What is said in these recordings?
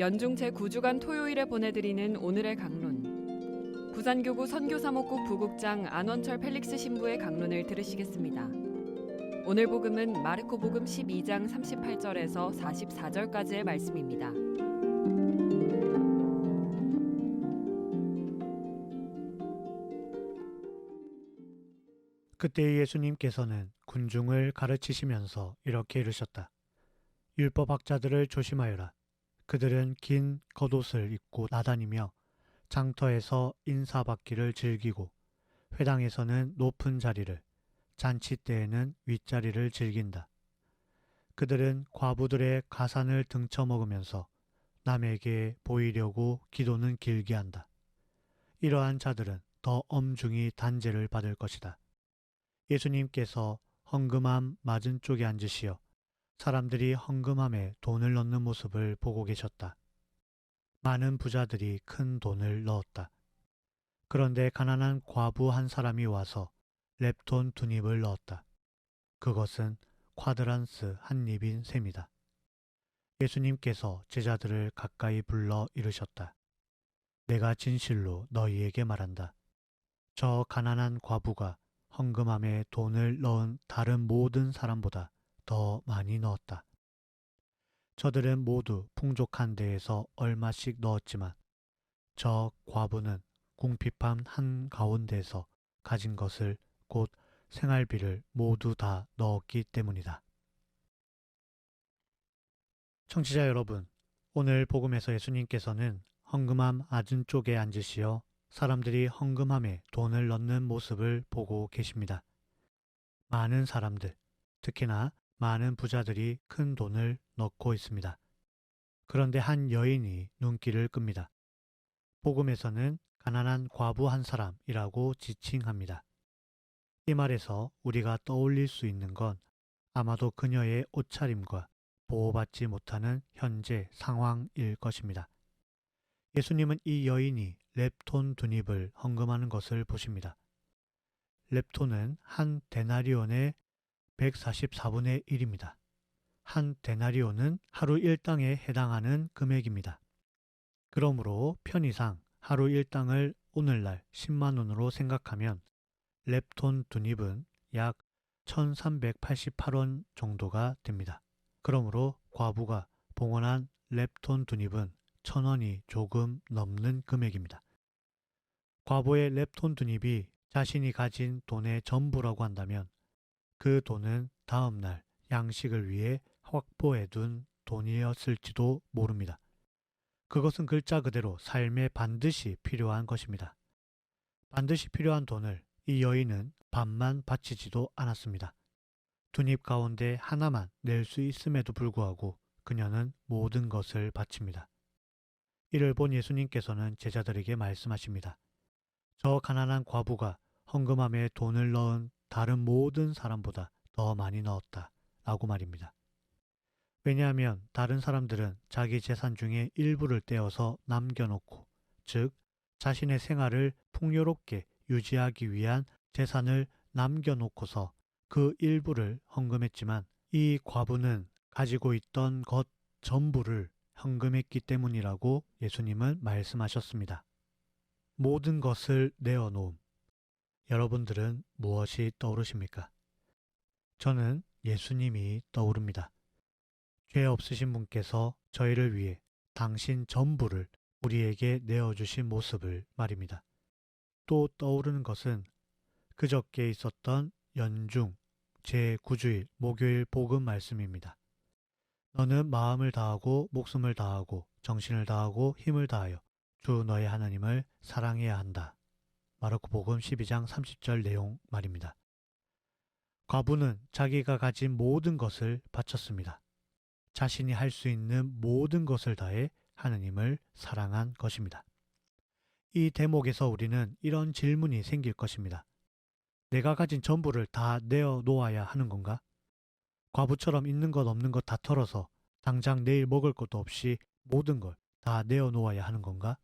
연중 제9주간 토요일에 보내드리는 오늘의 강론. 부산교구 선교사목국 부국장 안원철 펠릭스 신부의 강론을 들으시겠습니다. 오늘 복음은 마르코 복음 12장 38절에서 44절까지의 말씀입니다. 그때 예수님께서는 군중을 가르치시면서 이렇게 이르셨다. 율법학자들을 조심하여라. 그들은 긴 겉옷을 입고 나다니며 장터에서 인사받기를 즐기고 회당에서는 높은 자리를, 잔치 때에는 윗자리를 즐긴다. 그들은 과부들의 가산을 등쳐먹으면서 남에게 보이려고 기도는 길게 한다. 이러한 자들은 더 엄중히 단죄를 받을 것이다. 예수님께서 헌금함 맞은 쪽에 앉으시어 사람들이 헌금함에 돈을 넣는 모습을 보고 계셨다. 많은 부자들이 큰 돈을 넣었다. 그런데 가난한 과부 한 사람이 와서 렙돈 2닙을 넣었다. 그것은 쿼드란스 한 입인 셈이다. 예수님께서 제자들을 가까이 불러 이르셨다. 내가 진실로 너희에게 말한다. 저 가난한 과부가 헌금함에 돈을 넣은 다른 모든 사람보다 더 많이 넣었다. 저들은 모두 풍족한 데에서 얼마씩 넣었지만 저 과부는 궁핍한 한 가운데서 가진 것을 곧 생활비를 모두 다 넣었기 때문이다. 청취자 여러분, 오늘 복음에서 예수님께서는 헌금함 맞은 쪽에 앉으시어 사람들이 헌금함에 돈을 넣는 모습을 보고 계십니다. 많은 사람들, 특히나 많은 부자들이 큰 돈을 넣고 있습니다. 그런데 한 여인이 눈길을 끕니다. 복음에서는 가난한 과부 한 사람이라고 지칭합니다. 이 말에서 우리가 떠올릴 수 있는 건 아마도 그녀의 옷차림과 보호받지 못하는 현재 상황일 것입니다. 예수님은 이 여인이 렙돈 2닙을 헌금하는 것을 보십니다. 렙돈은 한 데나리온의 144분의 1입니다. 한 데나리온은 하루 일당에 해당하는 금액입니다. 그러므로 편의상 하루 일당을 오늘날 10만 원으로 생각하면 렙돈 2닙은 약 1388원 정도가 됩니다. 그러므로 과부가 봉헌한 렙돈 2닙은 1000원이 조금 넘는 금액입니다. 과부의 렙돈 2닙이 자신이 가진 돈의 전부라고 한다면 그 돈은 다음날 양식을 위해 확보해둔 돈이었을지도 모릅니다. 그것은 글자 그대로 삶에 반드시 필요한 것입니다. 반드시 필요한 돈을 이 여인은 반만 바치지도 않았습니다. 2닙 가운데 하나만 낼 수 있음에도 불구하고 그녀는 모든 것을 바칩니다. 이를 본 예수님께서는 제자들에게 말씀하십니다. 저 가난한 과부가 헌금함에 돈을 넣은 다른 모든 사람보다 더 많이 넣었다 라고 말입니다. 왜냐하면 다른 사람들은 자기 재산 중에 일부를 떼어서 남겨놓고, 즉 자신의 생활을 풍요롭게 유지하기 위한 재산을 남겨놓고서 그 일부를 헌금했지만 이 과부는 가지고 있던 것 전부를 헌금했기 때문이라고 예수님은 말씀하셨습니다. 모든 것을 내어놓음. 여러분들은 무엇이 떠오르십니까? 저는 예수님이 떠오릅니다. 죄 없으신 분께서 저희를 위해 당신 전부를 우리에게 내어주신 모습을 말입니다. 또 떠오르는 것은 그저께 있었던 연중 제9주일 목요일 복음 말씀입니다. 너는 마음을 다하고 목숨을 다하고 정신을 다하고 힘을 다하여 주 너의 하나님을 사랑해야 한다. 마르코 복음 12장 30절 내용 말입니다. 과부는 자기가 가진 모든 것을 바쳤습니다. 자신이 할 수 있는 모든 것을 다해 하느님을 사랑한 것입니다. 이 대목에서 우리는 이런 질문이 생길 것입니다. 내가 가진 전부를 다 내어 놓아야 하는 건가? 과부처럼 있는 것 없는 것 다 털어서 당장 내일 먹을 것도 없이 모든 걸 다 내어 놓아야 하는 건가?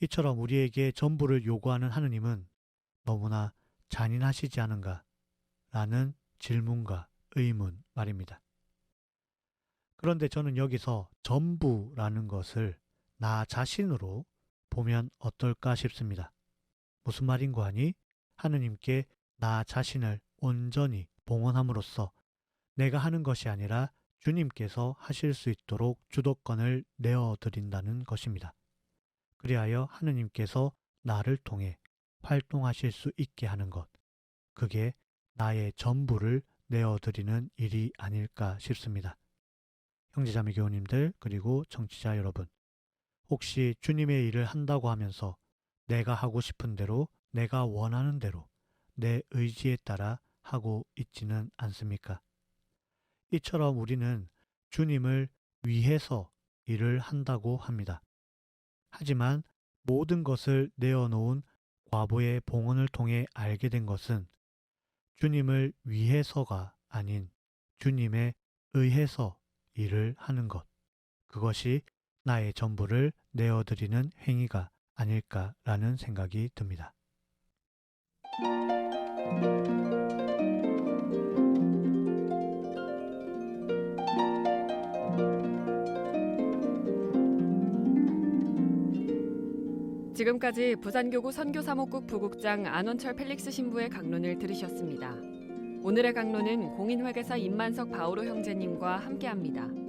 이처럼 우리에게 전부를 요구하는 하느님은 너무나 잔인하시지 않은가? 라는 질문과 의문 말입니다. 그런데 저는 여기서 전부라는 것을 나 자신으로 보면 어떨까 싶습니다. 무슨 말인고 하니 하느님께 나 자신을 온전히 봉헌함으로써 내가 하는 것이 아니라 주님께서 하실 수 있도록 주도권을 내어드린다는 것입니다. 그리하여 하느님께서 나를 통해 활동하실 수 있게 하는 것, 그게 나의 전부를 내어드리는 일이 아닐까 싶습니다. 형제자매 교우님들 그리고 청취자 여러분, 혹시 주님의 일을 한다고 하면서 내가 하고 싶은 대로, 내가 원하는 대로, 내 의지에 따라 하고 있지는 않습니까? 이처럼 우리는 주님을 위해서 일을 한다고 합니다. 하지만 모든 것을 내어놓은 과부의 봉헌을 통해 알게 된 것은 주님을 위해서가 아닌 주님에 의해서 일을 하는 것, 그것이 나의 전부를 내어드리는 행위가 아닐까라는 생각이 듭니다. 지금까지 부산교구 선교사목국 부국장 안원철 펠릭스 신부의 강론을 들으셨습니다. 오늘의 강론은 공인회계사 임만석 바오로 형제님과 함께합니다.